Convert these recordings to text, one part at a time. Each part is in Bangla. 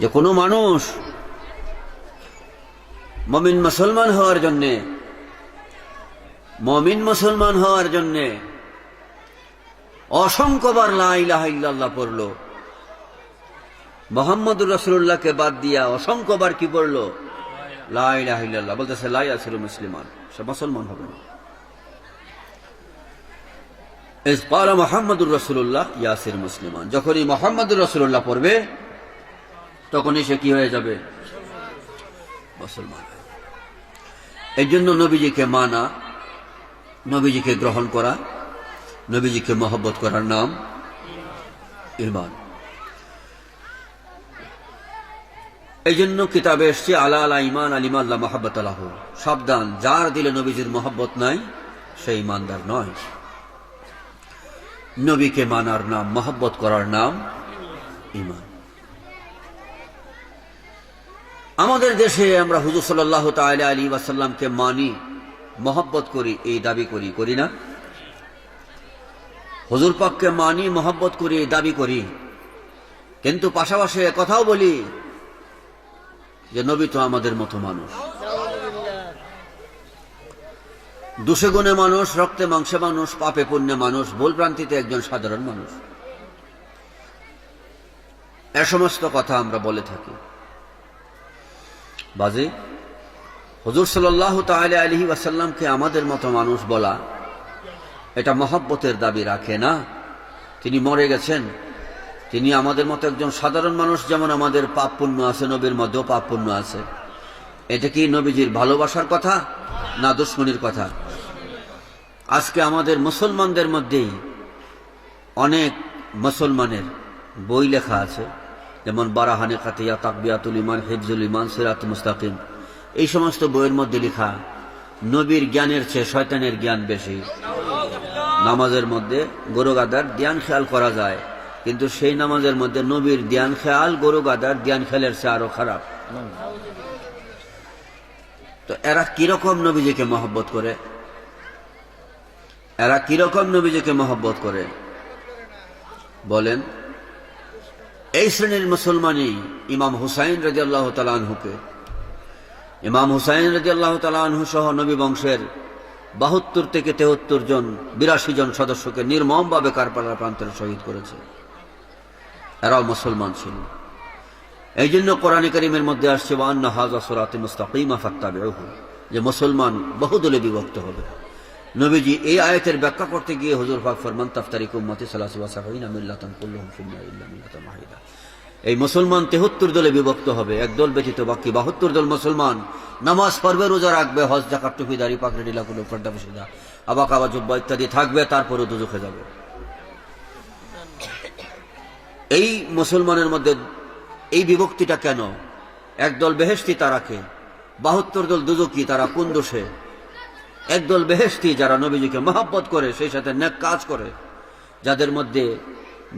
যে কোনো মানুষ মুমিন মুসলমান হওয়ার জন্যে অসংখ্যবার লা ইলাহা ইল্লাল্লাহ পড়লো, মুহাম্মদুর রাসূলুল্লাহকে বাদ দিয়া অসংখ্যবার কি পড়লো? লা ইলাহা ইল্লাল্লাহ। বলতেছে লা ইয়াসিরু মুসলিমান, সে মুসলমান হবে না। ইজ ক্বালা মুহাম্মদুর রাসূলুল্লাহ ইয়াসির মুসলিমান, যখনই মুহাম্মদুর রাসূলুল্লাহ পড়বে তখনই সে কি হয়ে যাবে? মুসলমান। এই জন্য নবীজিকে মানা, নবীজিকে গ্রহণ করা, নবীজিকে মহব্বত করার নাম ঈমান। এই জন্য কিতাবে এসছে আলা আলা ঈমান আলিমা আল্লাহ মাহাব্বাত আলাহু, সাবধান, যার দিলে নবীজির মহব্বত নাই সে ঈমানদার নয়। নবীকে মানার নাম, মহব্বত করার নাম ঈমান। আমাদের দেশে আমরা হুজুর সাল্লাল্লাহু তাআলা আলাইহি ওয়াসাল্লামকে মানি, মহব্বত করি, এই দাবি করি না? হুজুর পাককে মানি, মহব্বত করি, এই দাবি করি, কিন্তু পাশাপাশি কথাও বলি যে নবী তো আমাদের মতো মানুষ, দোষে গুণে মানুষ, রক্তে মাংসে মানুষ, পাপে পুণ্যে মানুষ, ভুল ভ্রান্তিতে একজন সাধারণ মানুষ। এ সমস্ত কথা আমরা বলে থাকি। বাজে হুজুর সাল্লাল্লাহু তাআলা আলাইহি ওয়াসাল্লামকে আমাদের মতো মানুষ বলা, এটা মহব্বতের দাবি রাখে না। তিনি মরে গেছেন, তিনি আমাদের মতো একজন সাধারণ মানুষ, যেমন আমাদের পাপ পুণ্য আছে, নবীর মধ্যেও পাপ পুণ্য আছে। এটা কি নবীজির ভালোবাসার কথা না দুশ্মনির কথা? আজকে আমাদের মুসলমানদের মধ্যেই অনেক মুসলমানের বই লেখা আছে, যেমন বারাহানে কাতিয়া, তাকবিয়াতুল ইমান, হিফজুল ইমান, সিরাতুল মুস্তাকিম, এই সমস্ত বইয়ের মধ্যে লেখা নবীর জ্ঞানের চেয়ে শয়তানের জ্ঞান বেশি। নামাজের মধ্যে গরু গাদার ধ্যান খেয়াল করা যায়, কিন্তু সেই নামাজের মধ্যে নবীর ধ্যান খেয়াল গরু গাদার ধ্যান খেয়ালের চেয়ে আরো খারাপ। তো এরা কিরকম নবীজিকে মহব্বত করে? এরা কিরকম নবীজিকে মহব্বত করে বলেন? এই শ্রেণীর মুসলমানই ইমাম হুসাইন রাদিয়াল্লাহু তাআলা আনহুকে, ইমাম হুসাইন রাদিয়াল্লাহু তাআলা আনহু সহ নবী বংশের ৭২ থেকে ৭৩ জন, ৮২ জন সদস্যকে নির্মমভাবে কারবালার প্রান্তরে শহীদ করেছে। এরাও মুসলমান ছিল। এই জন্য কোরআনে কারীমের মধ্যে আসছে ওয়া আন্না হাযা সিরাতি মুস্তাকিমা ফাত্তাবিউহু, যে মুসলমান বহুদলে বিভক্ত হবে। নবীজি এই আয়াতের ব্যাখ্যা করতে গিয়ে হুজুর পাক ফরমান তাফতারিকু উম্মতি ৭৩ মিল্লাতান কুল্লুহুম ফিন্নার ইল্লা মিল্লাতান ওয়াহিদা। এই মুসলমান ৭৩ দলে বিভক্ত হবে, এক দল ব্যতীত বাকি ৭২ দল মুসলমান নামাজ পড়বে, রোজা রাখবে, হজ যাকাত টুপি দাড়ি পাগড়ি ঢিলাকুলো পর্দা বসিদা আবা কাবা জুব্বা ইত্যাদি থাকবে, তারপরে দুজখে যাবে। এই মুসলমানের মধ্যে এই বিভক্তিটা কেন? একদল বেহেশতি, তারাকে ৭২ দল দুজকি, তারা কোন দোষে? একদল বেহেশতি যারা নবীজিকে মহব্বত করে, সেই সাথে নেক কাজ করে, যাদের মধ্যে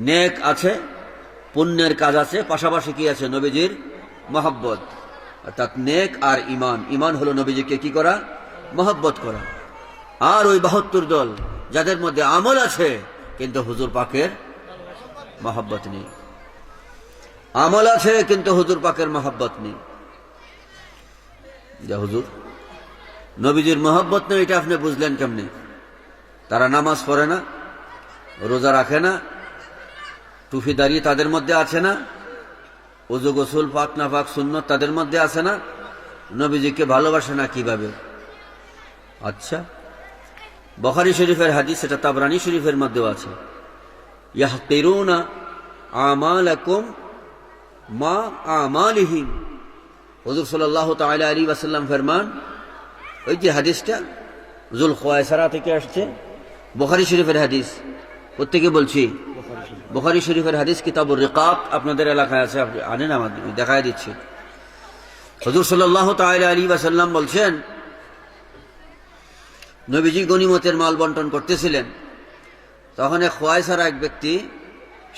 নেক আছে, পুণ্যের কাজ আছে, পাশাপাশি কি আছে? নবীজির মহব্বত, অর্থাৎ নেক আর ইমান। ইমান হলো নবীজিকে কি করা? মহব্বত করা। আর ওই ৭২ দল যাদের মধ্যে আমল আছে কিন্তু হুজুর পাকের মহব্বত নেই, আমল আছে কিন্তু হুজুর পাকের মহব্বত নেই। যে হুজুর নবীজির মহব্বত নেই, এটা আপনি বুঝলেন কেমনি? তারা নামাজ পড়ে না, রোজা রাখে না, টুফি দাঁড়িয়ে তাদের মধ্যে আছে না, ওযু গোসল পাক না পাক সুন্নত তাদের মধ্যে আছে না, নবীজিকে ভালোবাসে না কিভাবে? আচ্ছা, বুখারী শরীফের হাদিস, এটা তাবরানী শরীফের মধ্যেও আছে, ইয়াহকিরুনা আমালাকুম মা আমালিহিম। হুজুর সাল্লাল্লাহু তাআলা আলাইহি ওয়াসাল্লাম ফরমান, ওই যে হাদিসটা যুল খুয়াইসারা থেকে আসছে, বুখারী শরীফের হাদিস, প্রত্যেকে বলছি বুখারী শরীফের হাদিস, কিতাবুর রিকাব, আপনাদের এলাকায় আছে, আপনি আনেন, আমাদের দেখায় দিচ্ছি। হুজুর সাল্লাল্লাহু তাআলা আলাইহি ওয়াসাল্লাম বলছেন, নবীজি গনিমতের মাল বন্টন করতেছিলেন, তখন এক খুয়াইসারা এক ব্যক্তি,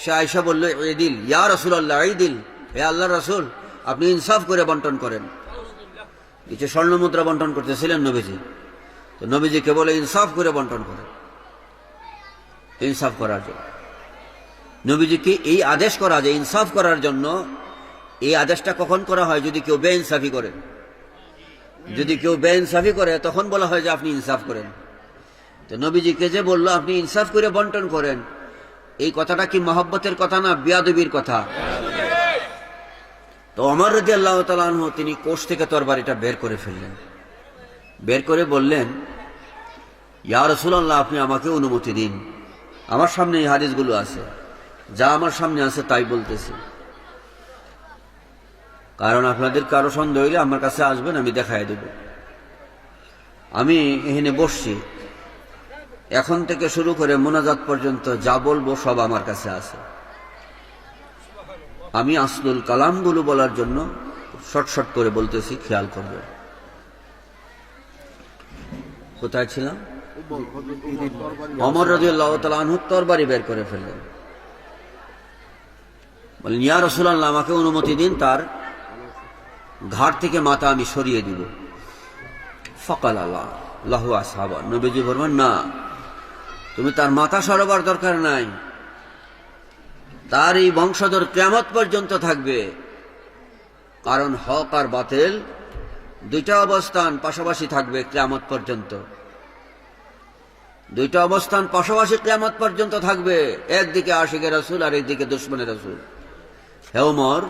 সে আয়েশা বলল, ঈদিল ইয়া রাসূলুল্লাহ, ঈদিল, হে আল্লাহর রাসূল, আপনি ইনসাফ করে বন্টন করেন। কিছু স্বর্ণ মুদ্রা বন্টন করতেছিলেন নবীজি, তো নবীজিকে বলে ইনসাফ করে বন্টন করেন। ইনসাফ করার জন্য নবীজিকে এই আদেশ করা, যে ইনসাফ করার জন্য এই আদেশটা কখন করা হয়? যদি কেউ বেইনসাফি করে। যদি কেউ বেইনসাফি করে তখন বলা হয় যে আপনি ইনসাফ করেন। তো নবীজিকে যে বললো আপনি ইনসাফ করে বন্টন করেন, এই কথাটা কি মহব্বতের কথা না বিয়াদবির কথা? তো ওমর রাদিয়াল্লাহু তাআলা আনহু তিনি কোষ থেকে তরবারিটা বের করে ফেললেন, বের করে বললেন, ইয়া রাসূলুল্লাহ, আপনি আমাকে অনুমতি দিন। আমার সামনে এই হাদিসগুলো আছে, যা আমার সামনে আছে তাই বলতেছি। কারণ আপনাদের কারো সন্দেহ হইলে আমার কাছে আসবেন, আমি দেখাই দেব। আমি এখানে বসছি, এখন থেকে শুরু করে মোনাজাত পর্যন্ত যা বলবো সব আমার কাছে আছে। আমি আসলুল কালামগুলো বলার জন্য শর্ট শর্ট করে বলতেছি, খেয়াল করবেন। কোথায় ছিলাম? ওমর রাদিয়াল্লাহু তাআলা আনহু তরবারি বের করে ফেললেন, বলেন, ইয়া রাসূলুল্লাহ, আমাকে অনুমতি দিন, তার ঘাট থেকে মাথা আমি সরিয়ে দিব। ফাকাল আল্লাহু আসহাবা, নবীজি বলবেন, না, তুমি তার মাথা সরাবার দরকার নাই, তার এই বংশধর কিয়ামত পর্যন্ত থাকবে। কারণ হক আর বাতিল দুইটা অবস্থান পাশাপাশি থাকবে কিয়ামত পর্যন্ত। দুইটা অবস্থান পাশাপাশি কিয়ামত পর্যন্ত থাকবে, একদিকে আশিকের রাসূল আর একদিকে দুশমনের রাসূল। হে ওমর,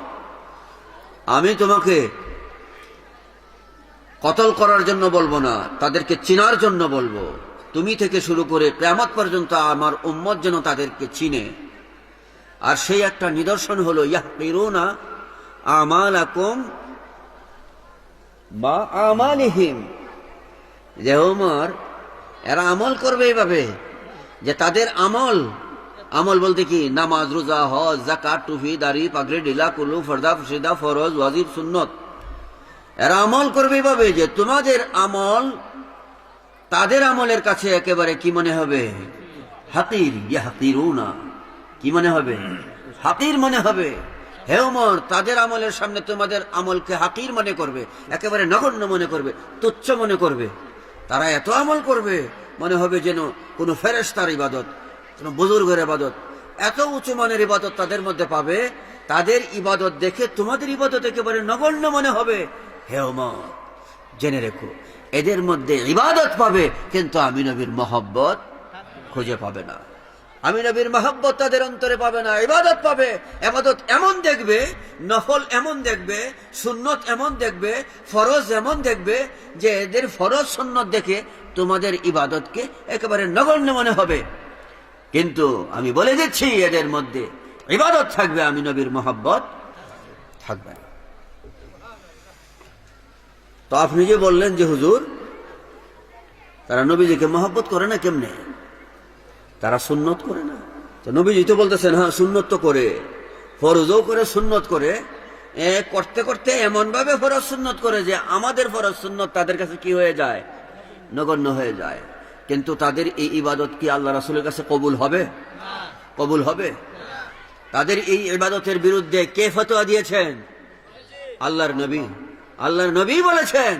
আমি তোমাকে কতল করার জন্য বলবো না, তাদেরকে চিনার জন্য বলবো। তুমি থেকে শুরু করে কিয়ামত পর্যন্ত আমার উম্মত যেন তাদেরকে চিনে। আর সেই একটা নিদর্শন হলো ইয়াহকিরুনা আমালাকুম বা আমালিহিম, যে ওমর, এরা আমল করবে এইভাবে যে তাদের আমল, আমল বলতে কি, নামাজ, রোজা, হজ, যাকাত, টুপি, দাড়ি, পাগড়ি, ঢিলা, কুলু, ফরদা, ফরিদা, ফরজ, ওয়াজিব, সুন্নত, এরা আমল করবে এইভাবে যে তোমাদের আমল তাদের আমলের কাছে একেবারে কি মনে হবে? হাকির। ইয়াহকিরুনা, কি মনে হবে? হাকির মনে হবে। হে ওমর, তাদের আমলের সামনে তোমাদের আমলকে হাকির মনে করবে, একেবারে নগণ্য মনে করবে, তুচ্ছ মনে করবে। তারা এত আমল করবে মনে হবে যেন কোনো ফেরেশতার ইবাদত, কোনো বুজুর্গের ইবাদত, এত উঁচু মানের ইবাদত তাদের মধ্যে পাবে। তাদের ইবাদত দেখে তোমাদের ইবাদত একেবারে নগণ্য মনে হবে। হে ওমর, জেনে রেখো, এদের মধ্যে ইবাদত পাবে কিন্তু আমি নবীর মহব্বত খুঁজে পাবে না। আমি নবীর মহব্বত তাদের অন্তরে পাবে না। ইবাদত পাবে, ইবাদত এমন দেখবে, নফল এমন দেখবে, সুন্নত এমন দেখবে, ফরজ এমন দেখবে যে এদের ফরজ সুন্নত দেখে তোমাদের ইবাদতকে একেবারে নগণ্য মনে হবে। কিন্তু আমি বলে দিচ্ছি, এদের মধ্যে ইবাদত থাকবে, আমি নবীর মহব্বত থাকবে না। তো আপনি যে বললেন যে হুজুর, তারা নবীজিকে মহব্বত করে না, কেমনে? তারা সুন্নত করে না। তো নবীজি তো বলতেছেন, হ্যাঁ সুন্নত তো করে, ফরজও করে, সুন্নত করে, করতে করতে এমন ভাবে ফরজ সুন্নত করে যে আমাদের ফরজ সুন্নত তাদের কাছে কি হয়ে যায়? নগণ্য হয়ে যায়। কিন্তু তাদের এই ইবাদত কি আল্লাহ রাসূলের কাছে কবুল হবে? কবুল হবে? তাদের এই ইবাদতের বিরুদ্ধে কে ফতোয়া দিয়েছেন? আল্লাহর নবী। আল্লাহর নবী বলেছেন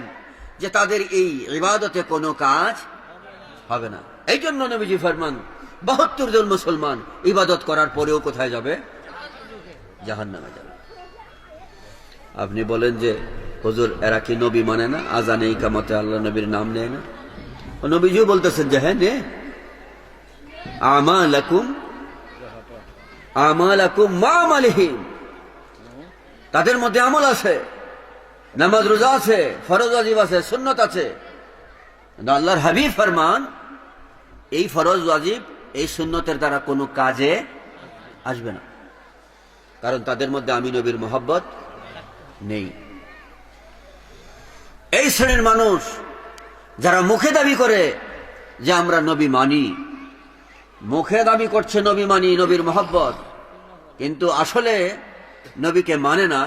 যে তাদের এই ইবাদতে কোনো কাজ হবে না। এই জন্য নবীজি ফরমান, ৭২ জন মুসলমান ইবাদত করার পরেও কোথায় যাবে? জাহান্নামে যাবে। আপনি বলেন যে হুজুর, এরা কি নবী মানে না? আজানে ইকামতে আল্লাহ নবীর নাম নেয় না? নবীজিও বলতেছেন যে হ্যাঁ, নে আমালাকুম আমালাকুম মা আমালিহিম, তাদের মধ্যে আমল আছে, নামাজ রোজা আছে, ফরজ ওয়াজিব আছে, সুন্নত আছে। আল্লাহর হাবিব ফরমান, এই ফরজ ওয়াজিব, এই সুন্নতের দ্বারা কোনো কাজে আসবে না, কারণ তাদের মধ্যে আমি নবীর মহব্বত নেই। এই শ্রেণীর মানুষ যারা মুখে দাবি করে যে আমরা নবী মানি, মুখে দাবি করছে নবী মানি, নবীর মহব্বত, কিন্তু আসলে নবীকে মানে না,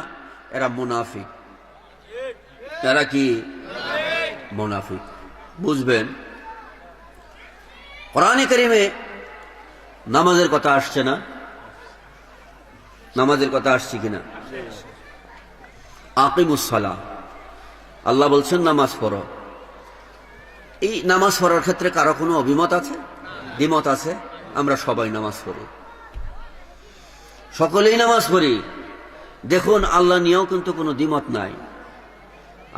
এরা মুনাফিক। এরা কি? মুনাফিক। বুঝবেন, কোরআনে কারিমে নামাজের কথা আসছে না? নামাজের কথা আসছে কিনা? আকিমুস সালাহ, আল্লাহ বলছেন নামাজ পড়ো। এই নামাজ পড়ার ক্ষেত্রে কারো কোনো অভিমত আছে? দ্বিমত আছে? আমরা সবাই নামাজ পড়ি, সকলেই নামাজ পড়ি, দেখুন, আল্লাহ নিয়েও কিন্তু কোনো দ্বিমত নাই।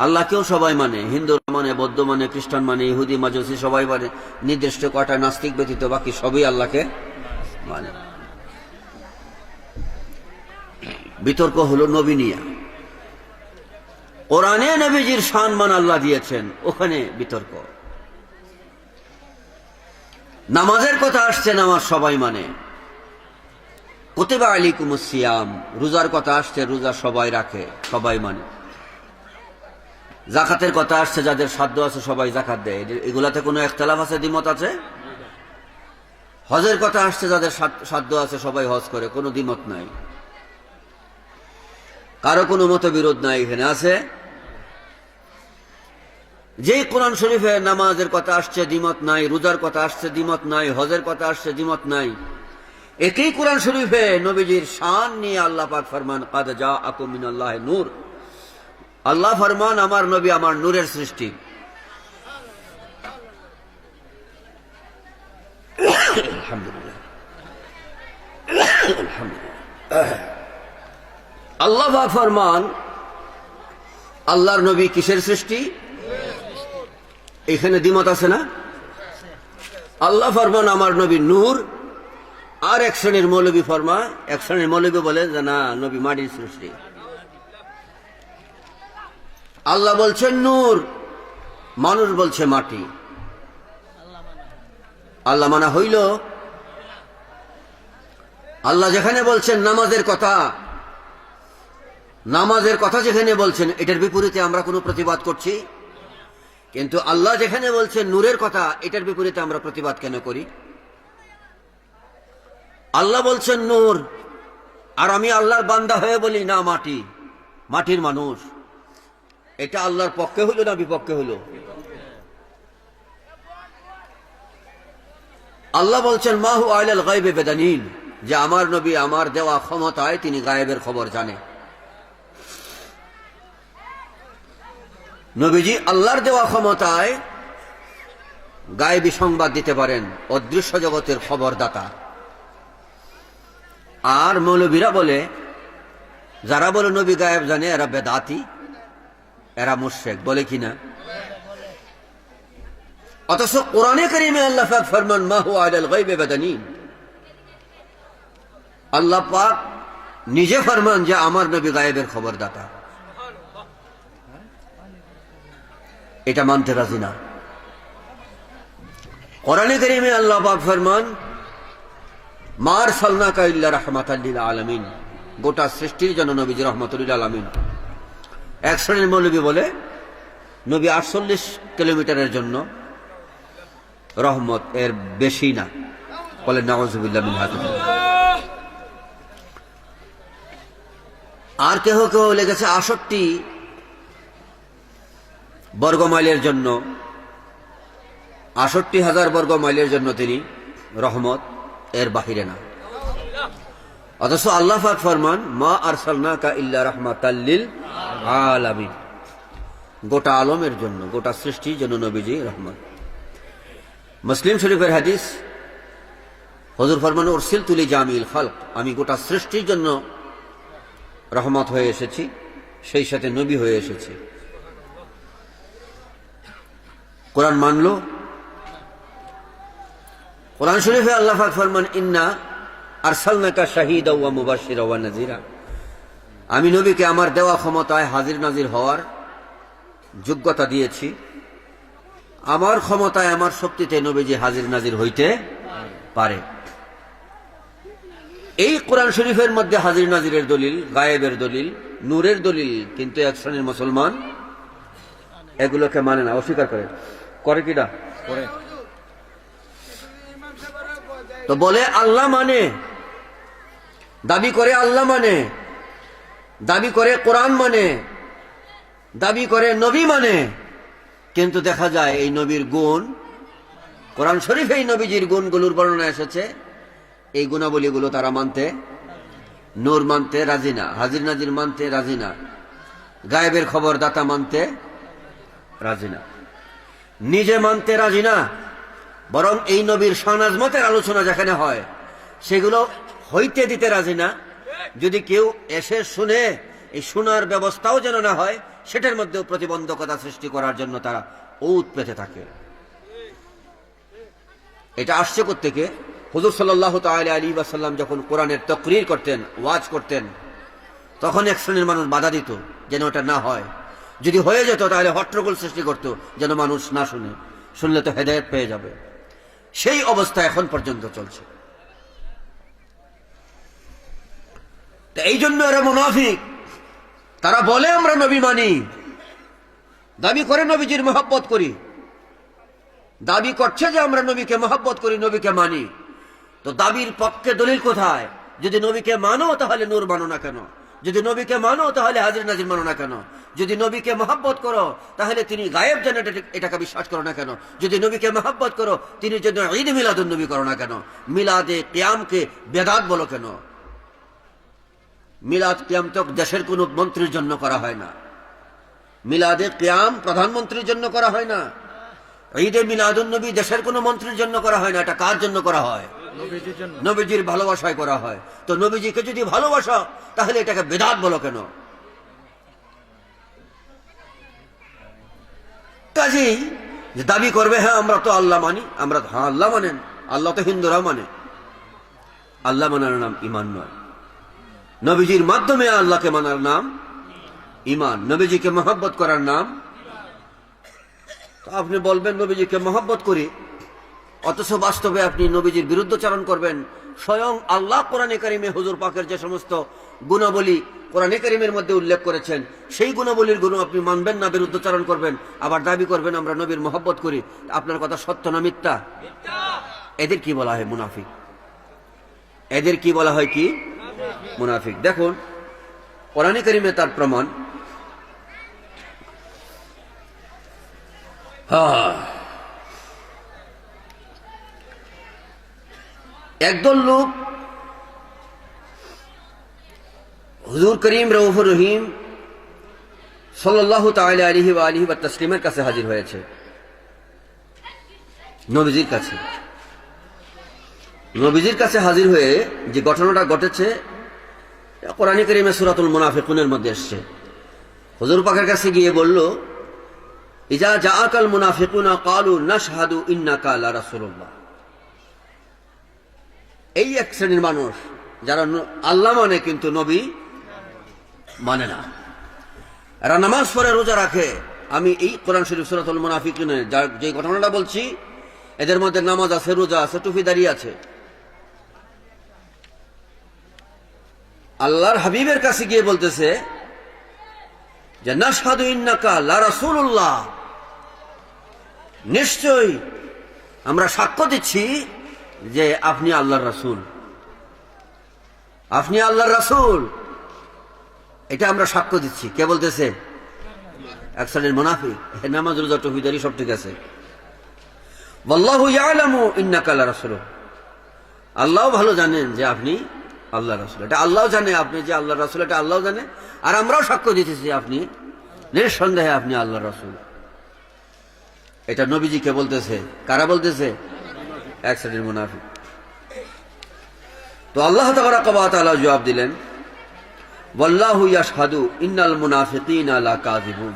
আল্লাহকেও সবাই মানে, হিন্দু মানে, বৌদ্ধ মানে, খ্রিস্টান মানে, ইহুদি মাজুসি সবাই মানে, নির্দিষ্ট কটা নাস্তিক ব্যতীত বাকি সবই আল্লাহকে মানে। বিতর্ক হলো নবী নিয়া। কোরআনে নবীজির সম্মান আল্লাহ দিয়েছেন, ওখানে বিতর্ক। নামাজের কথা আসছে, নামাজ সবাই মানে। কুতিবা আলাইকুমুস সিয়াম, রোজার কথা আসছে, রোজা সবাই রাখে, সবাই মানে। যাকাতের কথা আসছে, যাদের সাধ্য আছে সবাই যাকাত দেয়, এগুলাতে কোনো ইখতিলাফ আছে, দ্বিমত আছে? হজের কথা আসছে, যাদের সাধ্য আছে সবাই হজ করে, কোনো দ্বিমত নাই, কারো কোনো মতবিরোধ নাই এখানে, আছে? যেই কোরআন শরীফে নামাজের কথা আসছে দ্বিমত নাই, রোজার কথা আসছে দ্বিমত নাই, হজের কথা আসছে দ্বিমত নাই, একই কোরআন শরীফে নবীজির শান নিয়ে আল্লাহ পাক ফরমান কাদ জাআকুম মিনাল্লাহি নূর। আল্লাহ ফরমান, আমার নবী আমার নূরের সৃষ্টি। আলহামদুলিল্লাহ, আলহামদুলিল্লাহ। আল্লাহ পাক ফরমান, আল্লাহর নবী কিসের সৃষ্টি? এখানে দ্বিমত আছে না? আল্লাহ ফরমান আমার নবী নূর, আর এক শ্রেণীর মৌলবী ফরমায়, এক শ্রেণীর মৌলবী বলে যে না, নবী মাটির সৃষ্টি। আল্লাহ বলছেন নূর, মানুষ বলছে মাটি। আল্লাহ মানা হইল? আল্লাহ যেখানে বলছেন নামাজের কথা, নামাজের কথা যেখানে বলছেন, এটার বিপরীতে আমরা কোনো প্রতিবাদ করছি? কিন্তু আল্লাহ যেখানে বলছেন নূরের কথা, এটার বিপরীতে আমরা প্রতিবাদ কেন করি? আল্লাহ বলছেন নূর, আর আমি আল্লাহর বান্দা হয়ে বলি না মাটি, মাটির মানুষ। এটা আল্লাহর পক্ষে হইল না বিপক্ষে হইল? আল্লাহ বলছেন মাহু আলাল গায়বে বেদানিন, যে আমার নবী আমার দেওয়া ক্ষমতায় তিনি গায়েবের খবর জানে। নবীজি আল্লাহর দেওয়া ক্ষমতায় গায়েবী সংবাদ দিতে পারেন, অদৃশ্য জগতের খবরদাতা। আর মৌলবীরা বলে, যারা বলে নবী গায়েব জানে, এরা বেদাতি, এরা মুশরিক, বলে কিনা? অথচ কোরআনে কারীমে আল্লাহ পাক ফরমান মাহু আলাল গায়বে বেদানিন। আল্লাহ পাক নিজে ফরমান যে আমার নবী গায়েবের খবরদাতা। এটা মানতে রাজি না। কোরআনে কারীমে আল্লাহ পাক ফরমান মা আরসালনাকা ইল্লা রাহমাতাল লিল আলামিন, গোটা সৃষ্টির জন্য নবীজি রহমাতুল লিল আলামিন। এক শ্রেণীর মৌলবী বলে নবী 48 কিলোমিটারের জন্য রহমত, এর বেশি না। বলে নাউযুবিল্লাহ মিন হাযা। আর কেহ কেউ লেগেছে 68 বর্গ মাইলের জন্য, 68,000 বর্গ মাইলের জন্য তিনি রহমত, এর বাহিরে না। অথচ আল্লাহ পাক ফরমান মা আরসালনাকা ইল্লা রাহমাতাল লিল আলামিন, গোটা আলমের জন্য, গোটা সৃষ্টির জন্য নবীজি রহমত। মুসলিম শরীফের হাদিস, হুজুর ফরমান উরসিলতু লিজামিল খালক, আমি গোটা সৃষ্টির জন্য রহমত হয়ে এসেছি, সেই সাথে নবী হয়ে এসেছি। কোরআন মানলো? কোরআন শরীফে আল্লাহ পাক ফরমান ইন্না আরসালনাকা শাহীদাও ওয়া মুবাশশিরাও ওয়া নাযীরা, আমি নবীকে আমার দেওয়া ক্ষমতায় হাজির নাজির হওয়ার যোগ্যতা দিয়েছি। আমার ক্ষমতায়, আমার শক্তিতে নবীজি হাজির নাজির হইতে পারে। এই কোরআন শরীফের মধ্যে হাজির নাজিরের দলিল, গায়েবের দলিল, নূরের দলিল, কিন্তু এক শ্রেণীর মুসলমান এগুলোকে মানে না, অস্বীকার করে। করে কিনা? করে। তো বলে আল্লাহ মানে, দাবি করে আল্লাহ মানে, দাবি করে কোরআন মানে, দাবি করে নবী মানে, কিন্তু দেখা যায় এই নবীর গুণ, কোরআন শরীফে এই নবীজির গুণগুলোর বর্ণনা এসেছে, এই গুণাবলীগুলো তারা মানতে, নূর মানতে রাজি না, হাজির নাজির মানতে রাজি না, গায়েবের খবর দাতা মানতে রাজি না, নিজে মানতে রাজি না। বরং এই নবীর শান আজমতের আলোচনা যেখানে হয়, সেগুলো হইতে দিতে রাজি না, যদি কেউ এসে শুনে, এই শোনার ব্যবস্থাও যেন না হয়, সেটার মধ্যেও প্রতিবন্ধকতা সৃষ্টি করার জন্য তারা ঔত পেতে থাকে। এটা আসছে কোত্থেকে? হুজুর সাল্লাল্লাহু তাআলা আলাইহি ওয়াসাল্লাম যখন কোরআনের তাকরীর করতেন, ওয়াজ করতেন, তখন এক শ্রেণীর মানুষ বাধা দিত যেন ওটা না হয়। যদি হয়ে যেত তাহলে হট্টগোল সৃষ্টি করত, যেন মানুষ না শুনে, শুনলে তো হেদায়েত পেয়ে যাবে। সেই অবস্থা এখন পর্যন্ত চলছে। এই জন্য এরা মুনাফিক। তারা বলে আমরা নবী মানি, দাবি করে নবীজির মহব্বত করি, দাবি করছে যে আমরা নবীকে মহব্বত করি, নবীকে মানি। তো দাবির পক্ষে দলিল কোথায়? যদি নবীকে মানো তাহলে নূর মানো না কেন? যদি নবীকে মানো তাহলে হাজির নাজির মানো না কেন? যদি নবীকে মহব্বত করো তাহলে তিনি গায়েব জানেন এটাকে বিশ্বাস করো না কেন? যদি নবীকে মহব্বত করো তিনি জন্য ঈদ মিলাদুন নবী করো না কেন? মিলাদে কিয়ামকে বেদাত বলো কেন? মিলাদ কিয়াম তো দেশের কোন মন্ত্রীর জন্য করা হয় না। মিলাদে কিয়াম প্রধানমন্ত্রীর জন্য করা হয় না। ঈদে মিলাদুন নবী দেশের কোন মন্ত্রীর জন্য করা হয় না। এটা কার জন্য করা হয়? নবীজির ভালোবাসায় করা হয়। তো নবীজিকে যদি ভালোবাসা তাহলে এটাকে বেদাত বলো কেন? কাজেই দাবি করবে হ্যাঁ আমরা তো আল্লাহ মানি, আমরা হ্যাঁ আল্লাহ মানেন, আল্লাহ তো হিন্দুরাও মানে। আল্লাহ মানার নাম ঈমান নয়। নবীজির মাধ্যমে আল্লাহকে মানার নাম ঈমান, নবীজিকে মহব্বত করার নাম। তো আপনি বলবেন নবীজিকে মহব্বত করি, অথচ বাস্তবে আপনি নবীজির বিরুদ্ধচারণ করবেন। স্বয়ং আল্লাহ কোরআনে কারিমে হুজুর পাকের যে সমস্ত গুণাবলী কোরআনে কারিমের মধ্যে উল্লেখ করেছেন, সেই গুণাবলীর গুণ আপনি মানবেন না, বিরুদ্ধচারণ করবেন, আবার দাবি করবেন আমরা নবীর মহব্বত করি। আপনার কথা সত্য না মিথ্যা? এদের কি বলা হয়? মুনাফিক। এদের কি বলা হয়? কি? মুনাফিক। দেখুন কোরআনে কারিমে তার প্রমাণ। একদল লোক হুজুর করিম রউফুর রহিম সাল্লাল্লাহু তাআলা আলাইহি ওয়া আলিহি ওয়া তাসলিমের কাছে হাজির হয়েছে, নবীজির কাছে। নবীজির কাছে হাজির হয়ে যে ঘটনাটা ঘটেছে কোরআনে কারিমে সূরাতুল মুনাফিকুনের মধ্যে এসেছে। হুজুর পাকের কাছে গিয়ে বলল, ইজা জাআকাল মুনাফিকুনা ক্বালু নাশহাদু ইন্নাকা লা রাসূলুল্লাহ। এই এক শ্রেণীর মানুষ যারা আল্লাহ মানে কিন্তু নবী মানে না। এরা নামাজ পড়ে, রোজা রাখে। আমি এই কোরআন শরীফ সূরাতুল মুনাফিকুনে যে ঘটনাটা বলছি, এদের মধ্যে নামাজ আছে, রোজা আছে, টুপিদারি আছে। আল্লাহর হাবিবের কাছে গিয়ে বলতেছে যে নাশহাদু ইন্নাকা লা রাসূলুল্লাহ, নিশ্চয়ই আমরা সাক্ষ্য দিচ্ছি যে আপনি আল্লাহর রাসূল, আপনি আল্লাহর রাসূল, এটা আমরা সাক্ষ্য দিচ্ছি। কে বলতেছে? এক শ্রেণীর মুনাফিক। নামাজ রোজা টুপিদারি সব ঠিক আছে। ওয়াল্লাহু ইয়ালামু ইন্নাকা লা রাসূল, আল্লাহ ভালো জানেন যে আপনি আল্লাহর রাসূল। এটা আল্লাহ জানে আপনি যে আল্লাহর রাসূল, এটা আল্লাহ জানে। আর আমরাও সাক্ষ্য দিতেছি আপনি নিঃসন্দেহে আপনি আল্লাহর রাসূল। এটা নবীজিকে বলতেছে। কারা বলতেছে? এক শ্রেণীর মুনাফিক। তো আল্লাহ তাবারাকা ওয়া তাআলা জবাব দিলেন, ওয়াল্লাহু ইয়াশহাদু ইন্নাল মুনাফিকিনা লাকাযিবুন।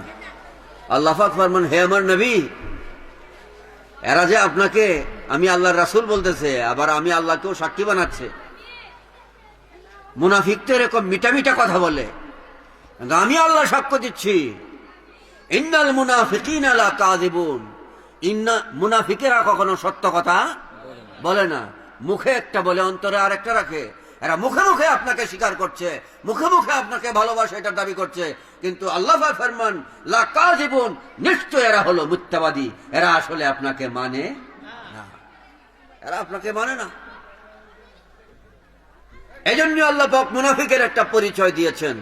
আল্লাহ পাক ফরমান, হে আমার নবী, এরা যে আপনাকে আমি আল্লাহর রাসূল বলতেছে, আবার আমি আল্লাহকেও সাক্ষী বানাচ্ছে। মুনাফিক তো এরকম মিঠা মিঠা কথা বলে, আমি আল্লাহ সাক্ষ্য দিচ্ছি। ইন্নাল মুনাফিকিনা লাকাযিবুন, মুনাফিকেরা কখনো সত্য কথা বলে না। মুখে একটা বলে, অন্তরে আরেকটা রাখে। এরা মুখে মুখে আপনাকে স্বীকার করছে, মুখে মুখে আপনাকে ভালোবাসা এটার দাবি করছে, কিন্তু আল্লাহ ফরমান লাকাযিবুন, নিশ্চয় এরা হলো মিথ্যাবাদী। এরা আসলে আপনাকে মানে না, এরা আপনাকে মানে না। এই জন্য আল্লাহ পাক মুনাফিকের একটা পরিচয় দিয়েছেন,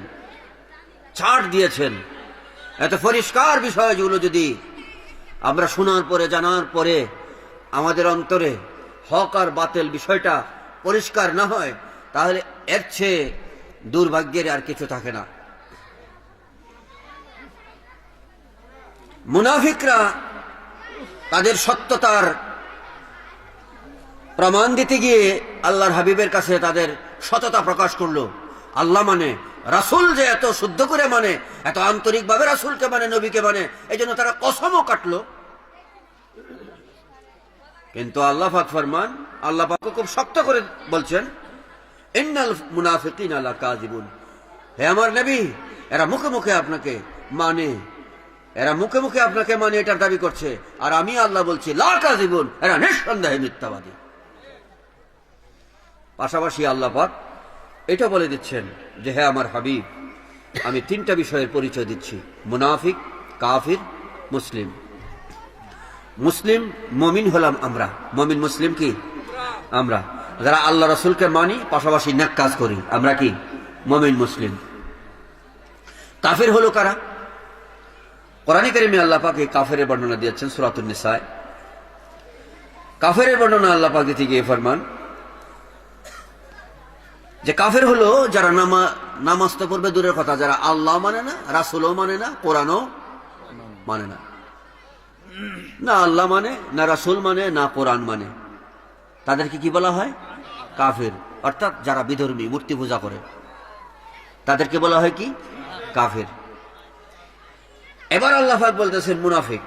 ছাড় দিয়েছেন। এত পরিষ্কার বিষয়গুলো যদি আমরা শোনার পরে, জানার পরে আমাদের অন্তরে হক আর বাতিল বিষয়টা পরিষ্কার না হয়, তাহলে এর চেয়ে দুর্ভাগ্যের আর কিছু থাকে না। মুনাফিকরা তাদের সত্যতার প্রমাণ দিতে গিয়ে আল্লাহর হাবিবের কাছে তাদের সততা প্রকাশ করলো। আল্লাহ মানে, রাসূল যে এত শুদ্ধ করে মানে, এত আন্তরিকভাবে রাসূলকে মানে, নবীকে মানে, এই জন্য তারা কসমও কাটলো। কিন্তু আল্লাহ পাক ফরমান, আল্লাহ পাক খুব শক্ত করে বলছেন, ইন্নাল মুনাফিকিনা লাকাযিবুন, হে আমার নবী, এরা মুখে মুখে আপনাকে মানে, এরা মুখে মুখে আপনাকে মানে এটার দাবি করছে, আর আমি আল্লাহ বলছি লাকাযিবুন, এরা নিঃসন্দেহে মিথ্যাবাদী। পাশাপাশি আল্লাহ পাক এটা বলে দিচ্ছেন যে হে আমার হাবিব, আমি তিনটা বিষয়ের পরিচয় দিচ্ছি, মুনাফিক, কাফির, মুসলিম। মুসলিম মুমিন হলাম আমরা, মুমিন মুসলিম কি আমরা, যারা আল্লাহ রাসূলকে মানি পাশাপাশি নেক কাজ করি, আমরা কি মুমিন মুসলিম। কাফির হলো কারা? কোরআনে কারিমে আল্লাহ পাক এই কাফেরের বর্ণনা দিয়েছেন সূরাতুন নিসা। কাফেরের বর্ণনা আল্লাহ পাক দিতে গিয়ে ফরমান যে কাফের হলো যারা নামাজ তো পড়বে দূরের কথা, যারা আল্লাহ মানে না, রাসূলও মানে না, কোরআনও মানে না, না আল্লাহ মানে, না রাসূল মানে, না কোরআন মানে, তাদেরকে কি বলা হয়? কাফের। অর্থাৎ যারা বিধর্মী, মূর্তি পূজা করে, তাদেরকে বলা হয় কি? কাফের। এবার আল্লাহ পাক বলতেছেন মুনাফিক।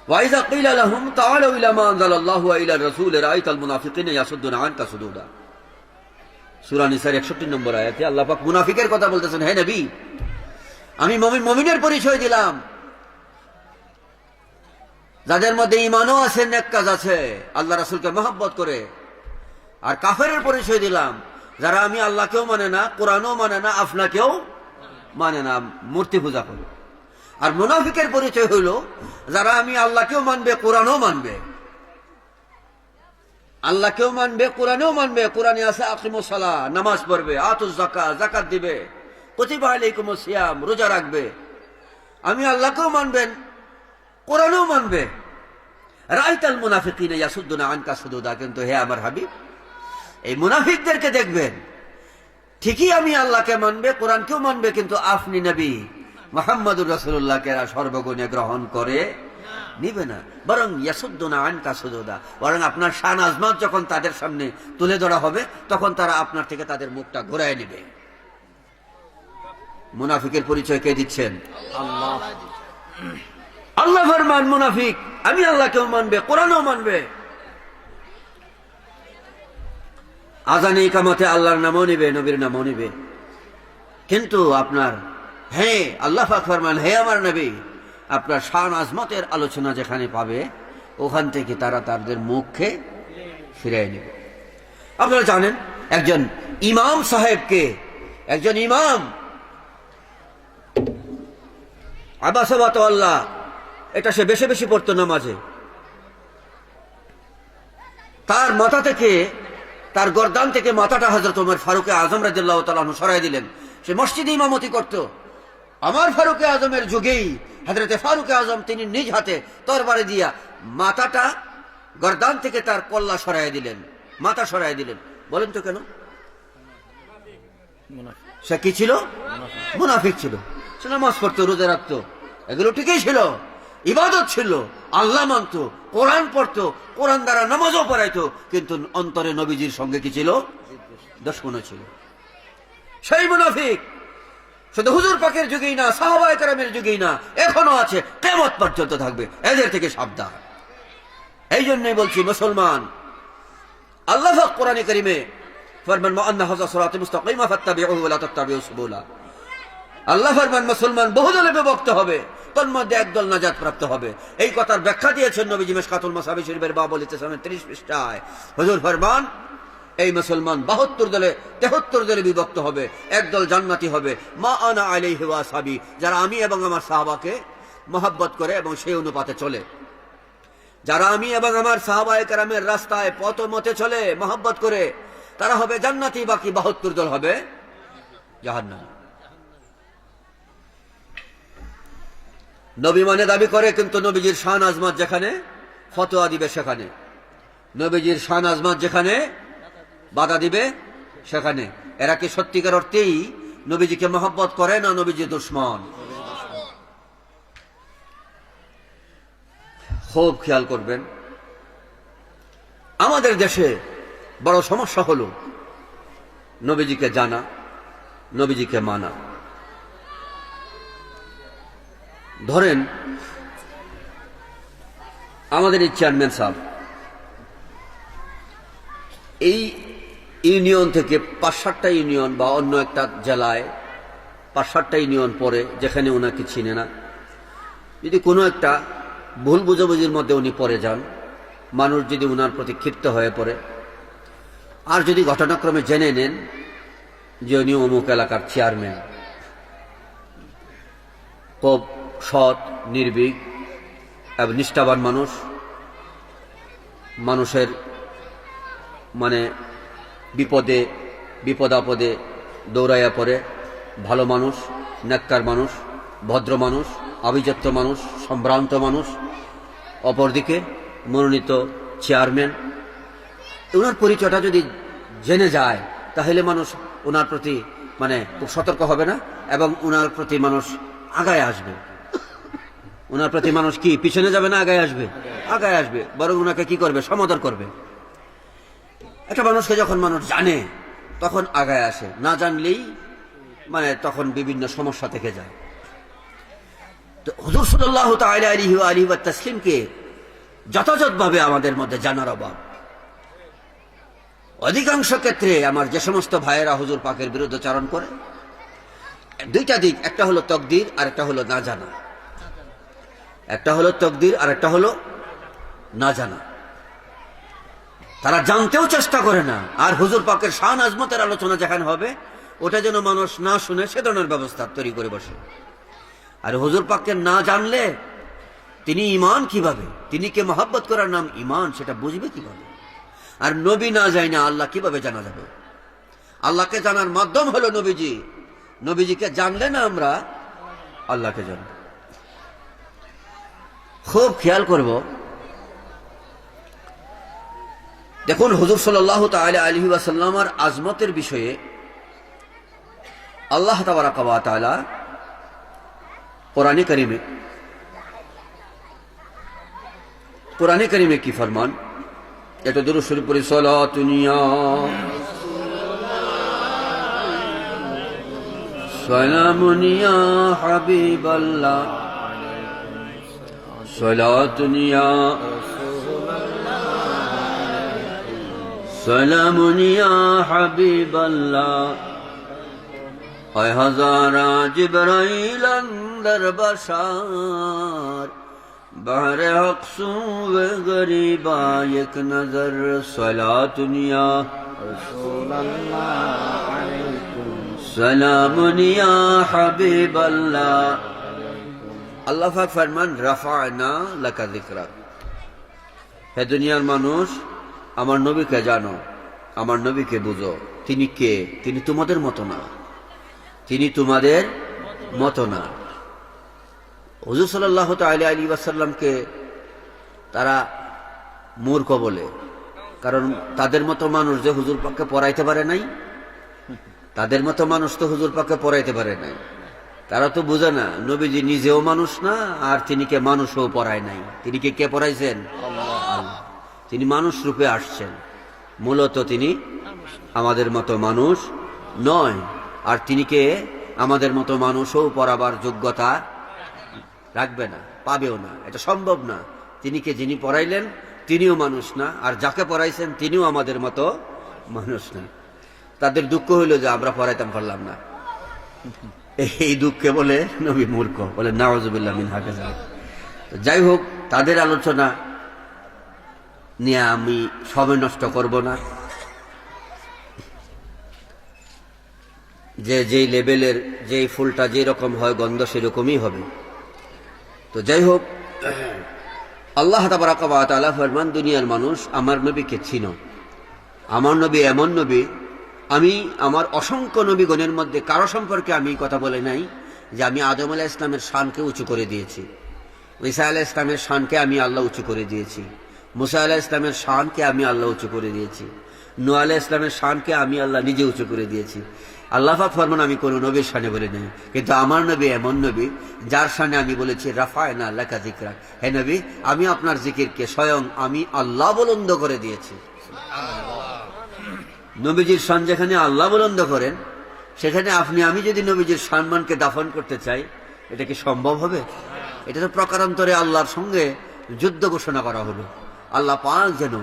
ওয়াইযা কিলা লাহুম তাআলু ইলা মা আনজালাল্লাহু ওয়া ইলা রাসূল রাআইতাল মুনাফিকিনা ইয়াসুদ্দুনা আনকা সুদুদা। সূরা নিসার 61 নম্বর আয়াতে আল্লাহ পাক মুনাফিকের কথা বলতেছেন, হে নবী, আমি মুমিনের পরিচয় দিলাম, যাদের মধ্যে ঈমানও আছে, নেক কাজ আছে, আল্লাহ রাসূলকে মহব্বত করে। আর কাফেরের পরিচয় দিলাম, যারা আমি আল্লাহকেও মানে না, কোরআনও মানে না, আপনাকেও মানে না, মূর্তি পূজা করে। আর মুনাফিকের পরিচয় হইল যারা আমি আল্লাহকেও মানবে, কোরআনও মানবে, আল্লাহকেও মানবে, কোরআনও মানবে। কোরআনে আছে আকিমুস সালাহ, নামাজ পড়বে, আতুজ যাকাত, যাকাত দিবে, কুতিবা আলাইকুমুস সিয়াম, রোজা রাখবে। আমি আল্লাহকেও মানবেন, কোরআনও মানবে। রাআইতাল মুনাফিকিনা ইয়াসুদ্দুনা আনকা সুদুদা। কিন্তু হে আমার হাবিব, এই মুনাফিকদেরকে দেখবেন, ঠিকই আমি আল্লাহকে মানবে, কোরআনকেও মানবে, কিন্তু আপনি নবী মুহাম্মদুর রাসূলুল্লাহকে এরা সর্বগুণে গ্রহণ করে নিবে না, বরং ইয়াসুদ্দুনা আনকা সুদুদা, বরং আপনার শান আজমাত যখন তাদের সামনে তুলে ধরা হবে, তখন তারা আপনার থেকে তাদের মুখটা ঘুরায় নেবে। মুনাফিকের পরিচয় কে দিচ্ছেন? আল্লাহ। আল্লাহ ফরমান মুনাফিক আমি আল্লাহকেও মানবে, কোরআনও মানবে, আজানে ইকামতে আল্লাহর নামও নিবে, নবীর নামও নিবে, কিন্তু আপনার হ্যাঁ আল্লাহ পাক ফরমান, হে আমার নবী, আপনার শান আজমতের আলোচনা যেখানে পাবে, ওখান থেকে তারা তাদের মুখকে ফিরিয়ে নেবে। আপনারা জানেন একজন ইমাম সাহেবকে, একজন ইমাম আবাসাবাত আল্লাহ, এটা সে বেশি বেশি পড়তো নামাজে, তার মাথা থেকে, তার গর্দান থেকে মাথাটা হযরত ওমর ফারুক আজম রাদিয়াল্লাহু তাআলা আনহু সরাই দিলেন। সে মসজিদে ইমামতি করত। আমার ফারুক আজমের যুগেই হযরতে ফারুক আজম তিনি নিজ হাতে তরবারি দিয়া মাথাটা, গর্দান থেকে তার কল্লা সরাই দিলেন, মাথা সরাই দিলেন। বলেন তো কেন? সে কি ছিল? মুনাফিক ছিল। সে নামাজ পড়তো, রোজা রাখতো, এগুলো ঠিকই ছিল, ইবাদত ছিল, আল্লাহ মানত, কোরআন পড়তো, কোরআন দ্বারা নামাজও পড়াইতো, কিন্তু অন্তরে নবীজির সঙ্গে কি ছিল? দুশমনী ছিল। সেই মুনাফিক শুধু হুজুর পাকের যুগেই না, সাহাবায়ে কেরামের যুগেই না, এখনো আছে, কিয়ামত পর্যন্ত থাকবে। এদের থেকে সাবধান। এই জন্যই বলছি মুসলমান, আল্লাহ পাক কোরআনে কারিমে ফরমান মা আন্না হাযা সিরাতুল মুস্তাকিমা ফাত্তাবিউহু ওয়া লা তাত্তাবিউস সুবুলা। আল্লাহ ফরমান মুসলমান বহুদলে বিভক্ত হবে, তোর মধ্যে একদল নাজাত প্রাপ্ত হবে। এই কথার ব্যাখ্যা দিয়েছেন নবীজি মিশকাতুল মাসাবি শরীফের বাবুল ইতিসামের 30 পৃষ্ঠায়। হুজুর ফরমান এই মুসলমান 72 দলে 73 দলে বিভক্ত হবে, একদল জান্নাতি হবে, মা আনা আলাইহি ওয়া আসহাবি, যারা আমি এবং আমার সাহাবাকে মহব্বত করে এবং সেই অনুপাতে চলে। যারা আমি এবং আমার সাহাবায়ে কেরামের রাস্তায় পথ মতে চলে, মহব্বত করে, তারা হবে জান্নাতি, বাকি 72 দল হবে জাহান্নামী। নবী মানে দাবি করে, কিন্তু নবীজির শান আজমত যেখানে ফতোয়া দিবে সেখানে, নবীজির শান আজমত যেখানে বাধা দিবে সেখানে। এরা কি সত্যিকার অর্থেই নবীজিকে মহব্বত করে না নবীজির দুশমন? খুব খেয়াল করবেন। আমাদের দেশে বড় সমস্যা হলো নবীজিকে জানা, নবীজিকে মানা। ধরেন আমাদের এই চেয়ারম্যান সাহেব এই ইউনিয়ন থেকে 5-7টা ইউনিয়ন বা অন্য একটা জেলায় 5-7টা ইউনিয়ন পরে, যেখানে ওনাকে চিনে না, যদি কোনো একটা ভুল বুঝাবুঝির মধ্যে উনি পড়ে যান, মানুষ যদি ওনার প্রতি ক্ষিপ্ত হয়ে পড়ে, আর যদি ঘটনাক্রমে জেনে নেন যে উনি অমুক এলাকার চেয়ারম্যান, খুব সৎ, নির্ভীক এবং নিষ্ঠাবান মানুষ, মানুষের মানে বিপদ আপদে দৌড়াইয়া পড়ে, ভালো মানুষ, নেককার মানুষ, ভদ্র মানুষ, আভিজাত্য মানুষ, সম্ভ্রান্ত মানুষ, অপরদিকে মনোনীত চেয়ারম্যান, ওনার পরিচয়টা যদি জেনে যায় তাহলে মানুষ ওনার প্রতি মানে খুব সতর্ক হবে না, এবং ওনার প্রতি মানুষ আগায় আসবে। ওনার প্রতি মানুষ কি পিছনে যাবে না আগায় আসবে? আগায় আসবে, বরং ওনাকে কি করবে? সমাদর করবে। একটা মানুষকে যখন মানুষ জানে তখন আগায় আসে, না জানলেই মানে তখন বিভিন্ন সমস্যা থেকে যায়। তো হুজুর সাল্লাল্লাহু তাআলা আলাইহি ওয়া আলিহি ওয়া তাসলিমকে যথাযথভাবে আমাদের মধ্যে জানার অভাব। অধিকাংশ ক্ষেত্রে আমার যে সমস্ত ভাইয়েরা হুজুর পাকের বিরুদ্ধাচরণ করে, দুইটা দিক, একটা হলো তকদির আর একটা হলো না জানা। একটা হলো তকদির আর একটা হলো না জানা। তারা জানতেও চেষ্টা করে না, আর হুজুর পাকের শান আজমতের আলোচনা যেখানে হবে ওটা যেন মানুষ না শুনে সে ধরনের ব্যবস্থা তৈরি করে বসে। আর হুজুর পাককে না জানলে তিনি ঈমান কিভাবে, তিনি কে মহব্বত করার নাম ঈমান, সেটা বুঝবে কিভাবে? আর নবী না যায় না আল্লাহ কিভাবে জানা যাবে? আল্লাহকে জানার মাধ্যম হলো নবীজি। নবীজিকে জানলে না আমরা আল্লাহকে জানব। খুব খেয়াল করব, দেখুন হুজুর সাল্লাল্লাহু তাআলা আলাইহি ওয়াসাল্লামের আজমতের বিষয়ে আল্লাহ তাবারাক ওয়া তাআলা কোরআনে কারিমে কি ফরমান? এটা দুরূদ শরীফ পড়ি, সালাতুন ইয়া সালামুন ইয়া হাবিবাল্লাহ, সালাতুন ইয়া সালামুন ইয়া হাবিবাল্লাহ, আয় হাজারা জিবরাইল আন্দর বশার, বাহরে হক সুবে গরিবা এক নজর, সালাতুন ইয়া রাসূলুল্লাহ আলাইকুম, সালামুন ইয়া হাবিবাল্লাহ। আল্লাহ পাক ফরমান, রাফা'না লাকা যিকরাক, হে দুনিয়ার মানুষ আমার নবীকে জানো, আমার নবীকে বুঝো। তিনি কে? তিনি তোমাদের মতো না, তিনি তোমাদের মতো না। হুজুর সাল্লাল্লাহু তাআলা আলাইহি ওয়াসাল্লামকে তারা মূর্খ বলে, কারণ তাদের মতো মানুষ যে হুজুর পাককে পড়াইতে পারে নাই, তাদের মতো মানুষ তো হুজুর পাককে পড়াইতে পারে নাই। তারা তো বুঝে না নবীজি নিজেও মানুষ না, আর তিনি কে মানুষও পড়ায় নাই। তিনি কে পড়াইছেন? আল্লাহ। তিনি মানুষ রূপে আসছেন, মূলত তিনি আমাদের মতো মানুষ নয়। আর তিনি কে আমাদের মতো মানুষও পড়াবার যোগ্যতা রাখবে না, পাবেও না, এটা সম্ভব না। তিনি কে যিনি পড়াইলেন তিনিও মানুষ না, আর যাকে পড়াইছেন তিনিও আমাদের মতো মানুষ না। তাদের দুঃখ হইল যে আমরা পড়াইতাম পারলাম না, এই দুঃখে বলে নবী মূর্খ, বলে নাউযুবিল্লাহ মিন হাযা। যাই হোক, তাদের আলোচনা নিয়ে আমি সময় নষ্ট করব না। যে যেই লেভেলের, যেই ফুলটা যেই রকম হয় গন্ধ সেরকমই হবে। তো যাই হোক, আল্লাহ তাবারাক ওয়া তাআলা ফরমান, দুনিয়ার মানুষ আমার নবীকে চিনো। আমার নবী এমন নবী, আমি আমার অসংখ্য নবীগণের মধ্যে কারো সম্পর্কে আমি কথা বলে নাই যে আমি আদম আলাইহিস ইসলামের শানকে উঁচু করে দিয়েছি, ঈসা আলাইহিস ইসলামের শানকে আমি আল্লাহ উঁচু করে দিয়েছি, মুসা আলাইহিস ইসলামের শানকে আমি আল্লাহ উঁচু করে দিয়েছি, নূহ আলাইহিস ইসলামের শানকে আমি আল্লাহ নিজে উঁচু করে দিয়েছি। আল্লাহ পাক ফরমান, আমি কোনো নবীর শানে বলে নাই, কিন্তু আমার নবী এমন নবী যার শানে আমি বলেছি রাফা'না লাকা যিকরাক, হে নবী আমি আপনার জিকিরকে স্বয়ং আমি আল্লাহ বুলন্দ করে দিয়েছি। নবীজির শান যেখানে আল্লাহ বুলন্দ করেন, সেখানে আপনি আমি যদি নবীজির সম্মানকে দাফন করতে চাই, এটা কি সম্ভব হবে? এটা তো প্রকারান্তরে আল্লাহর সঙ্গে যুদ্ধ ঘোষণা করা হলো। আল্লাহ পাক যেন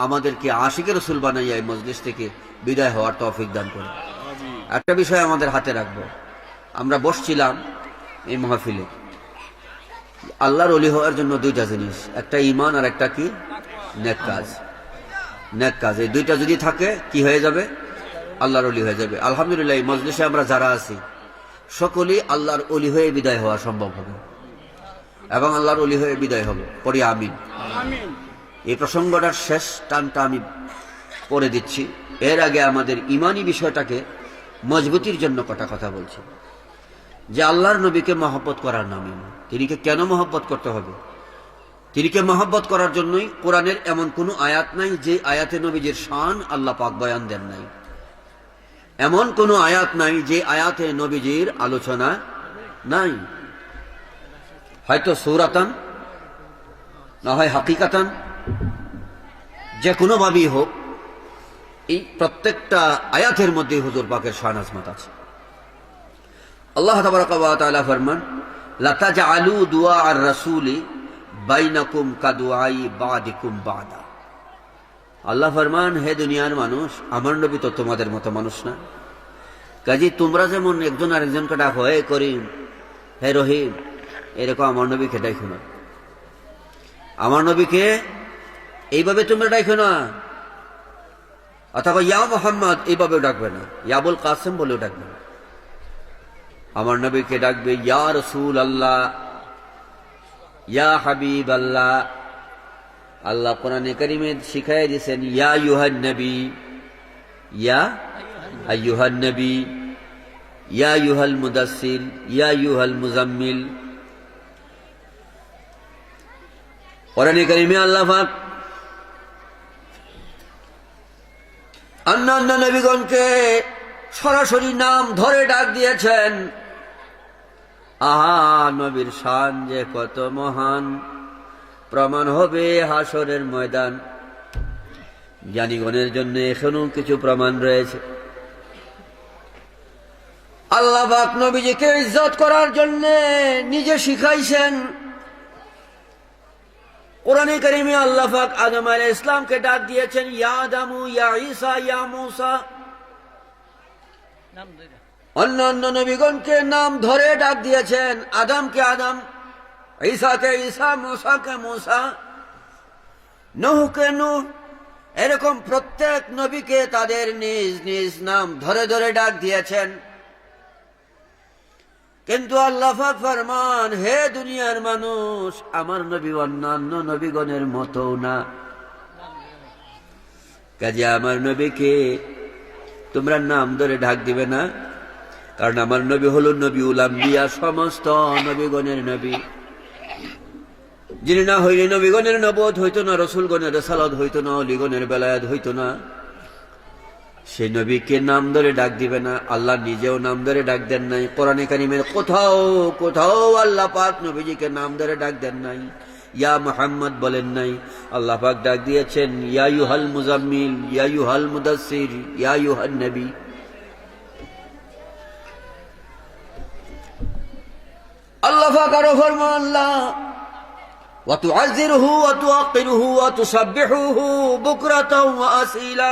আমাদেরকে আশিকের রাসূল বানাইয়া এই মজলিস থেকে বিদায় হওয়ার তৌফিক দান করে। একটা বিষয় আমাদের হাতে রাখবো, আমরা বসছিলাম এই মাহফিলে। আল্লাহর ওলি হওয়ার জন্য দুইটা জিনিস, একটা ঈমান আর একটা কি? নেক কাজ। নেক কাজ, এই দুইটা যদি থাকে কি হয়ে যাবে? আল্লাহর ওলি হয়ে যাবে। আলহামদুলিল্লাহ, এই মজলিসে আমরা যারা আছি সকলেই আল্লাহর ওলি হয়ে বিদায় হওয়া সম্ভব হবে এবং আল্লাহর ওলি হয়ে বিদায় হবে। পড়ি আমিন। এই প্রসঙ্গটার শেষ টানটা আমি পড়ে দিচ্ছি। এর আগে আমাদের ইমানি বিষয়টাকে মজবুতির জন্য কটা কথা বলছি, যে আল্লাহর নবীকে মহব্বত করার নাম ঈমান। তিনিকে কেন মহব্বত করতে হবে? তিনিকে মহব্বত করার জন্যই কোরআনের এমন কোনো আয়াত নাই যে আয়াতে নবীজির শান আল্লাহ পাক বয়ান দেন নাই। এমন কোনো আয়াত নাই যে আয়াতে নবীজির আলোচনা নাই। হয়তো সূরাতান, না হয় হাকিকাতান, যে কোনো ভাবেই হোক, এই প্রত্যেকটা আয়াতের মধ্যে হুজুর পাকের শান আজমত আছে। আল্লাহ তাবারাকা ওয়া তাআলা ফরমান, লা তাজআলু দুআ আর রাসূলি বাইনাকুম কাদুআই বাদিকুম বাদা। আল্লাহ ফরমান, হে দুনিয়ার মানুষ, আমার নবী তো তোমাদের মতো মানুষ না। কাজী তোমরা যেমন একজন আরেকজনকে ডাকো, হে করিম, হে রহিম, এরকম আমার নবীকে ডাকো না। আমার নবীকে এইভাবে তোমরা ডাকো না, অথবা ইয়া মুহাম্মদ এইভাবেও ডাকবে না, ইয়াবুল কাসেম বলেও ডাকবে না। আমার নবীকে ডাকবে ইয়া রাসূল আল্লাহ, ইয়া হাবিব আল্লাহ। আল্লাহ কোরআনে কারিমে শিখাই দিয়েছেন ইয়া আইয়ুহান নবী, ইয়া আইয়ুহান নবী, ইয়া আইয়ুহাল মুদাসসির, ইয়া আইয়ুহাল মুজাম্মিল। কোরআনে কারিমে আল্লাহ পাক অন্যান্য নবীগণকে সরাসরি নাম ধরে ডাক দিয়েছেন। আহা, নবীর শান যে কত মহান প্রমাণ হবে হাসরের ময়দান। জ্ঞানীগণের জন্য এখনো কিছু প্রমাণ রয়েছে। আল্লাহ পাক নবীজিকে ইজ্জত করার জন্য নিজে শিখাইছেন। কোরআনে কারিমে আল্লাহ পাক আদম আলাইহিস সালামকে ডাক দিয়েছেন ইয়া আদামু, ইয়া ঈসা, ইয়া মূসা। অন্যান্য নবীগণকে নাম ধরে ডাক দিয়েছেন, আদমকে আদম, ঈসাকে ঈসা, মূসাকে মূসা, নূহকে নূহ। এরকম প্রত্যেক নবীকে তাদের নিজ নিজ নাম ধরে ধরে ডাক দিয়েছেন। কিন্তু আল্লাহ পাক ফরমান, হে দুনিয়ার মানুষ, আমার নবী অন্যান্য নবীগণের মতো না। কাজে আমার নবীকে তোমরা নাম ধরে ডাক দিবে না, কারণ আমার নবী হলো নবীউল আম্বিয়া, সমস্ত নবীগণের নবী। যিনি না হইলে নবীগণের নবুয়ত হইতো না, রাসূলগণের রিসালাত হইতো না, ওলিগণের বেলায়েত হইতো না। সেই নবীকে নাম ধরে ডাক দিবে না। আল্লাহ নিজেও নাম ধরে ডাক দেন নাই। কোরআনে কারিমের কোথাও কোথাও আল্লাহ পাক নবীজিকে নাম ধরে ডাক দেন নাই, ইয়া মুহাম্মদ বলেন নাই। আল্লাহ পাক ডাক দিয়েছেন ইয়া আইয়ুহাল মুজাম্মিল, ইয়া আইয়ুহাল মুদাসসির, ইয়া আইয়ুহান নবী। আল্লাহ পাক আরো ফরমান, ওয়া তুআযিরহু ওয়া তুআক্কিরহু ওয়া তুসাব্বিহুহু বুকরাতাও ওয়া আসীলা।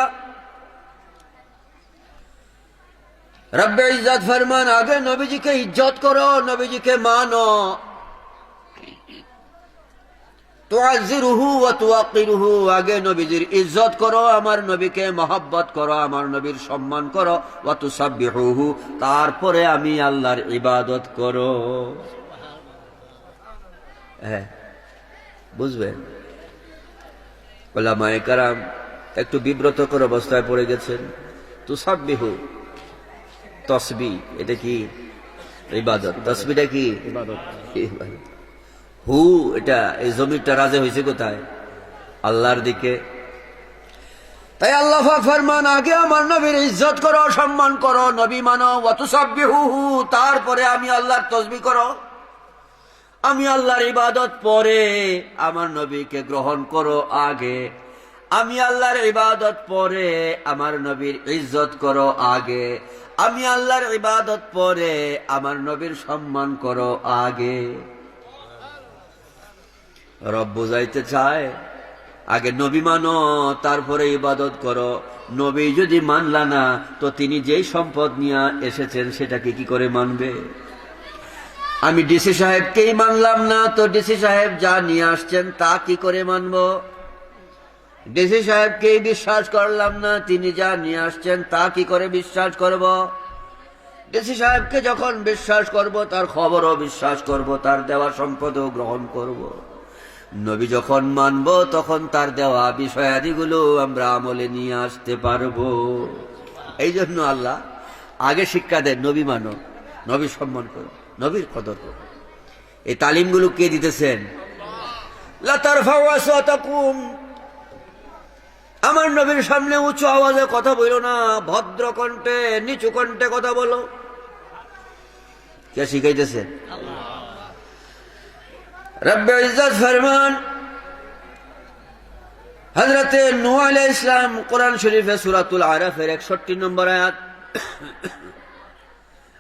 রব্বে ইজ্জত ফরমান, আগে নবীজিকে ইজ্জত করো, নবীজিকে মানো। তুআযিরহু ওয়া তুআক্কিরহু, আগে নবীজির ইজ্জত করো, আমার নবীকে মহব্বত করো, আমার নবীর সম্মান করো। ওয়া তুসাব্বিহুহু, তারপরে আমি আল্লাহর ইবাদত করো। হ্যাঁ, বুঝবেন? উলামায়ে কেরাম একটু বিব্রতকর অবস্থায় পড়ে গেছেন। তুসাব্বিহু, তসবিহ, এটা কি? ইবাদত। তসবিহটা কি? ইবাদত। হু, এটা এই জমিটা রাজে হয়েছে কোথায়? আল্লাহর দিকে। তাই আল্লাহ পাক ফরমান, আগে আমার নবীর ইজ্জত করো, সম্মান করো, নবী মানো। ওয়া তুসাব্বিহুহু, তারপরে আমি আল্লাহর তসবিহ করো, আমি আল্লাহর ইবাদত পরে আমার নবীকে গ্রহণ করো আগে। আমি আল্লাহর ইবাদত পরে, আমার নবীর ইজ্জত করো আগে। আমি আল্লাহর ইবাদত পরে, আমার নবীর সম্মান করো আগে। রব বুঝাইতে চায় আগে নবী মানো, তারপরে ইবাদত করো। নবী যদি মানলা না, তো তিনি যেই সম্পদ নিয়ে এসেছেন সেটাকে কি করে মানবে? আমি ডিসি সাহেবকেই মানলাম না, তো ডিসি সাহেব যা নিয়ে আসছেন তা কি করে মানব? ডিসি সাহেবকেই বিশ্বাস করলাম না, তিনি যা নিয়ে আসছেন তা কি করে বিশ্বাস করব? ডিসি সাহেবকে যখন বিশ্বাস করব, তার খবরও বিশ্বাস করব, তার দেওয়া সম্পদও গ্রহণ করব। নবী যখন মানব, তখন তার দেওয়া বিষয়াদিগুলো আমরা আমলে নিয়ে আসতে পারব। এই জন্য আল্লাহ আগে শিক্ষা দেন, নবী মানো, নবী সম্মান করো, নবীর কদর করো। এই তালিমগুলো কে দিতেছেন? লা তারফাউ আসওয়াতাকুম, আমার নবীর সামনে উঁচু আওয়াজে কথা বলো না, ভদ্র কণ্ঠে নিচু কণ্ঠে কথা বলো। কে শিখাইতেছেন? রব্বে ইজ্জত ফরমান, হযরতে নূহ আলাইহিস সালাম, কোরআন শরীফে সূরাতুল আরাফের 61 নম্বর আয়াত।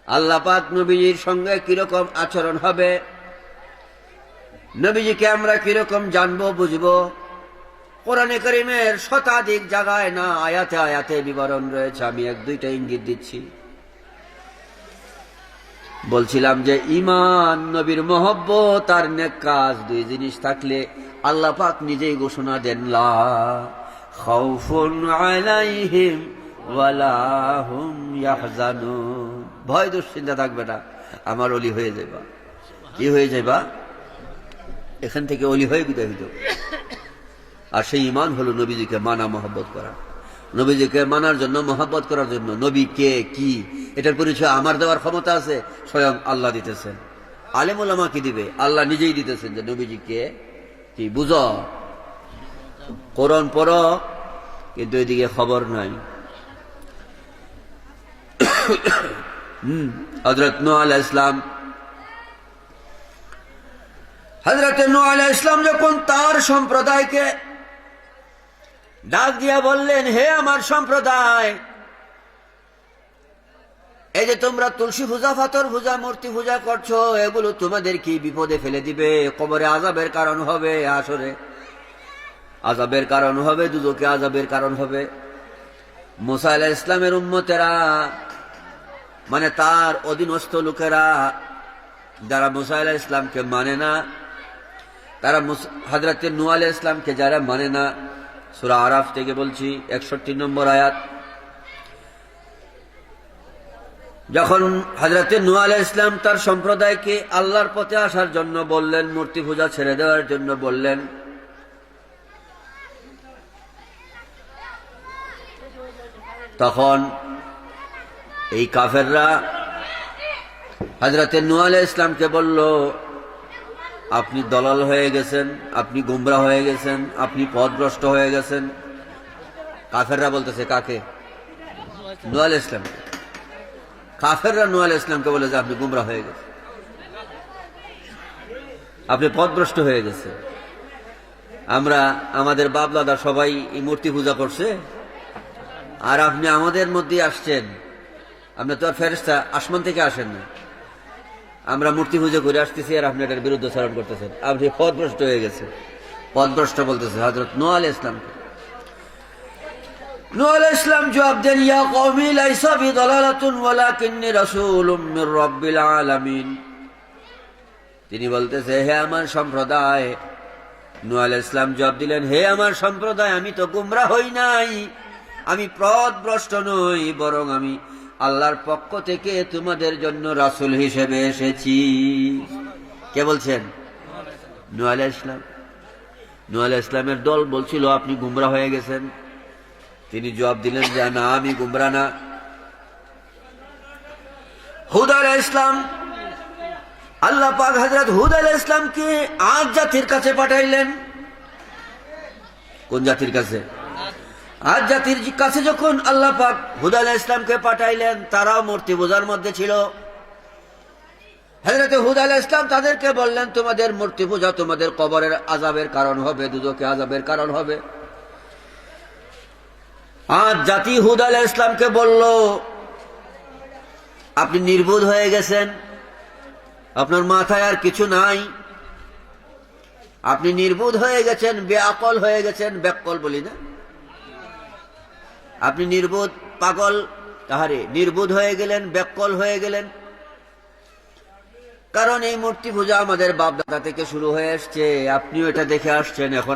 আল্লাহ পাক নবীজির সঙ্গে কিরকম আচরণ হবে, নবীজিকে আমরা কিরকম জানবো বুঝবো, কোরআনে কারীমের শতাধিক জায়গায় না আয়াতে আয়াতে বিবরণ রয়েছে। আমি এক দুইটা ইঙ্গিত দিচ্ছি। বলছিলাম যে ঈমান, নবীর মহব্বত আর নেক কাজ, দুই জিনিস থাকলে আল্লাহ পাক নিজেই ঘোষণা দেন, লা খাউফুন আলাইহিম ওয়ালা হুম ইয়াহজানুন, ভয় দুশ্চিন্তা থাকবে না, আমার ওলি হয়ে যাইবা। কি হয়ে যাইবা? এখান থেকে ওলি হয়ে বিদায় হইত। আর সেই ঈমান হলো নবীজিকে মানা, মহব্বত করা। নবীজিকে মানার জন্য, মহব্বত করার জন্য নবী কে কি এটার পরিচয় আমার দেওয়ার ক্ষমতা আছে? স্বয়ং আল্লাহ দিতেছেন। আলেম ওলামা কি দিবে? আল্লাহ নিজেই দিতেছেন যে নবীজি কে কি বুঝো, কোরআন পড়ো, কিন্তু এদিকে খবর নাই। হযরত নূহ আলাইহিস সালাম, হযরত নূহ আলাইহিস সালাম যখন তার সম্প্রদায়কে ডাক দিয়া বললেন, হে আমার সম্প্রদায়, এই যে তোমরা তুলসী পূজা, পাথর পূজা, মূর্তি পূজা করছো, এগুলো তোমাদের কি বিপদে ফেলে দিবে, কবরে আযাবের কারণ হবে, হাসরে আযাবের কারণ হবে, দুজকে আযাবের কারণ হবে। মুসা আলাইহিস সালামের উম্মতেরা, মানে তার অধীনস্থ লোকেরা, যারা মুসা আলাইহিস সালামকে মানে না, তারা হযরত নূহ আলাইহিস সালামকে যারা মানে না, সূরা আরাফ থেকে বলছি 61 নম্বর আয়াত। যখন হযরত নূহ আলাইহিস সালাম তার সম্প্রদায়কে আল্লাহর পথে আসার জন্য বললেন, মূর্তি পূজা ছেড়ে দেওয়ার জন্য বললেন, তখন এই কাফেররা হযরত নূহ আলাইহিস সালামকে বলল, আপনি দলাল হয়ে গেছেন, আপনি গুমরা হয়ে গেছেন, আপনি পথভ্রষ্ট হয়ে গেছেন। কাফেররা বলতেছে কাকে? নূহ আলাইহিস সালাম। কাফেররা নূহ আলাইহিস সালামকে বলে যে আপনি গুমরা হয়ে গেছেন, আপনি পথভ্রষ্ট হয়ে গেছেন। আমরা আমাদের বাপ দাদা সবাই এই মূর্তি পূজা করছে, আর আপনি আমাদের মধ্যে আসছেন। আপনি তো আর ফেরেশতা আসমান থেকে আসেন না, আমরা মূর্তি পূজা করে আসতেছি, আর আপনি এটার বিরুদ্ধে আচরণ করতেছেন, আপনি পথভ্রষ্ট হয়ে গেছেন। পথভ্রষ্ট বলতেছে হযরত নূহ আলাইহিস সালামকে। নূহ আলাইহিস সালাম জবাব দেন, ইয়া কওমি লাইসা বি দালালাতুন ওয়ালাকিন্নী রাসূলুম মির রাব্বিল আলামিন। তিনি বলতেছে, হে আমার সম্প্রদায়। নূহ আলাইহিস সালাম জবাব দিলেন, হে আমার সম্প্রদায়, আমি তো গুমরাহ হই নাই, আমি পথভ্রষ্ট নই, বরং আমি আল্লাহর পক্ষ থেকে তোমাদের জন্য রাসূল হিসেবে এসেছি। কে বলছেন? নূহ আলাইহিস সালাম। নূহ আলাইহিস সালামের দল বলছিল আপনি গুমরাহ হয়ে গেছেন। তিনি জবাব দিলেন যে না, আমি গুমরাহ না। হুদ আলাইহিস সালাম, আল্লাহ পাক হযরত হুদ আলাইহিস সালামকে আদ জাতির কাছে পাঠাইলেন। কোন জাতির কাছে? আদ জাতির কাছে যখন আল্লাহ পাক হুদ আলাইহিস সালামকে পাঠাইলেন, তারাও মূর্তি পূজার মধ্যে ছিল। হযরত হুদ আলাইহিস সালাম তাদেরকে বললেন, তোমাদের মূর্তি পূজা তোমাদের কবরের আযাবের কারণ হবে, দুজকে আযাবের কারণ হবে। আজ জাতি হুদ আলাইহিস ইসলামকে বলল, আপনি নির্বোধ হয়ে গেছেন, আপনার মাথায় আর কিছু নাই, আপনি নির্বোধ হয়ে গেছেন, বেআকল হয়ে গেছেন। ব্যাকল বলি না, আপনি নির্বোধ, পাগল, তাহারে নির্বোধ হয়ে গেলেন, ব্যাকল হয়ে গেলেন। কারণ এই মূর্তি পূজা আমাদের বাপদাদা থেকে শুরু হয়ে আসছে, আপনিও এটা দেখে আসছেন। এখন